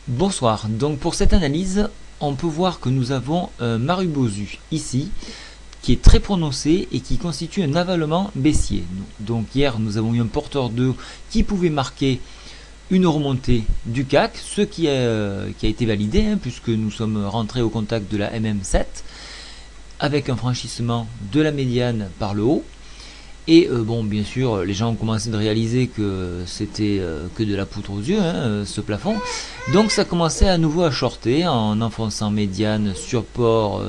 Bonsoir, donc pour cette analyse, on peut voir que nous avons un Marubozu ici, qui est très prononcé et qui constitue un avalement baissier. Donc hier, nous avons eu un porteur d'eau qui pouvait marquer une remontée du CAC, ce qui a été validé, puisque nous sommes rentrés au contact de la MM7, avec un franchissement de la médiane par le haut. Et bon, bien sûr, les gens ont commencé de réaliser que c'était que de la poudre aux yeux, ce plafond. Donc ça commençait à nouveau à shorter en enfonçant médiane support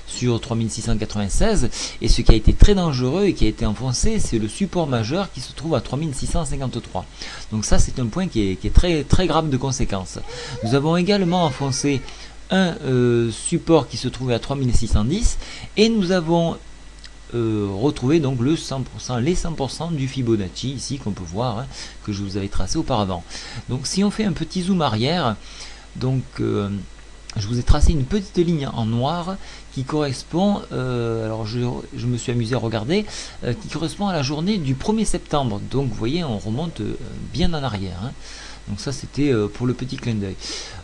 sur 3696. Et ce qui a été très dangereux et qui a été enfoncé, c'est le support majeur qui se trouve à 3653. Donc ça, c'est un point qui est très, très grave de conséquence. Nous avons également enfoncé un support qui se trouvait à 3610 et nous avons retrouver donc les 100% du Fibonacci ici qu'on peut voir, que je vous avais tracé auparavant. Donc si on fait un petit zoom arrière, donc je vous ai tracé une petite ligne en noir qui correspond, alors je me suis amusé à regarder, qui correspond à la journée du 1er septembre. Donc vous voyez, on remonte bien en arrière. Donc ça c'était pour le petit clin d'œil.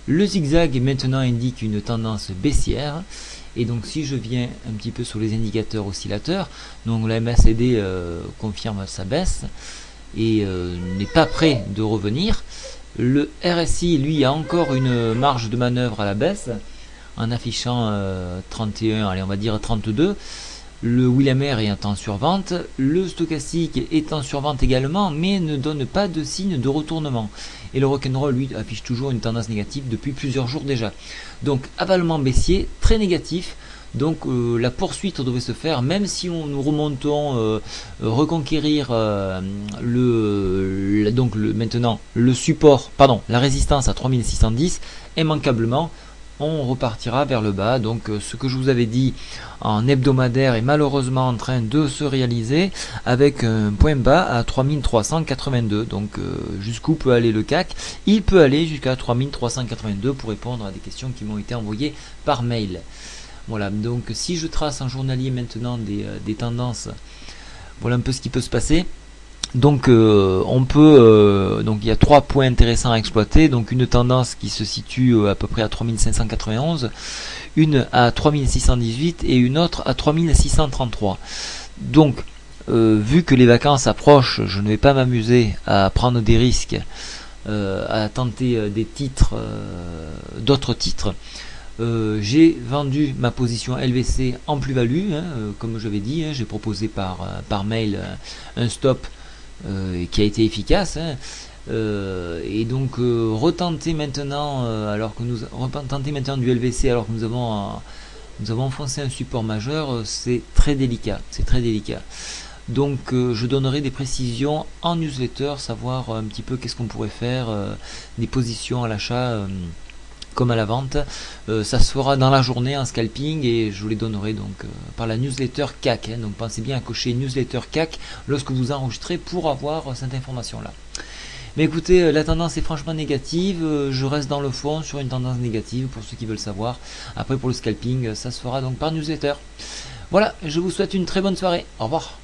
Le zigzag maintenant indique une tendance baissière. Et donc si je viens un petit peu sur les indicateurs oscillateurs, donc la MACD confirme sa baisse et n'est pas prêt de revenir. Le RSI lui a encore une marge de manœuvre à la baisse en affichant 31, allez on va dire 32. Le Williamer est en survente, le stochastique est en survente également, mais ne donne pas de signe de retournement. Et le rock'n'roll, lui, affiche toujours une tendance négative depuis plusieurs jours déjà. Donc, avalement baissier, très négatif. Donc, la poursuite devait se faire, même si nous remontons, reconquérir maintenant le support, pardon, la résistance à 3610, immanquablement, on repartira vers le bas. Donc ce que je vous avais dit en hebdomadaire est malheureusement en train de se réaliser avec un point bas à 3382. Donc jusqu'où peut aller le CAC? Il peut aller jusqu'à 3382 pour répondre à des questions qui m'ont été envoyées par mail. Voilà, donc si je trace en journalier maintenant des tendances, voilà un peu ce qui peut se passer. Donc on peut donc il y a trois points intéressants à exploiter. Donc une tendance qui se situe à peu près à 3591, une à 3618 et une autre à 3633. Donc vu que les vacances approchent, je ne vais pas m'amuser à prendre des risques, à tenter des titres, d'autres titres. J'ai vendu ma position LVC en plus-value, comme je l'avais dit, j'ai proposé par mail un stop qui a été efficace, et donc retenter maintenant du LVC alors que nous avons enfoncé un support majeur, c'est très délicat, donc je donnerai des précisions en newsletter, savoir un petit peu qu'est-ce qu'on pourrait faire, des positions à l'achat comme à la vente. Ça se fera dans la journée en scalping et je vous les donnerai donc par la newsletter CAC. Donc pensez bien à cocher newsletter CAC lorsque vous enregistrez pour avoir cette information là. Mais écoutez, la tendance est franchement négative, je reste dans le fond sur une tendance négative pour ceux qui veulent savoir. Après pour le scalping, ça se fera donc par newsletter. Voilà, je vous souhaite une très bonne soirée, au revoir.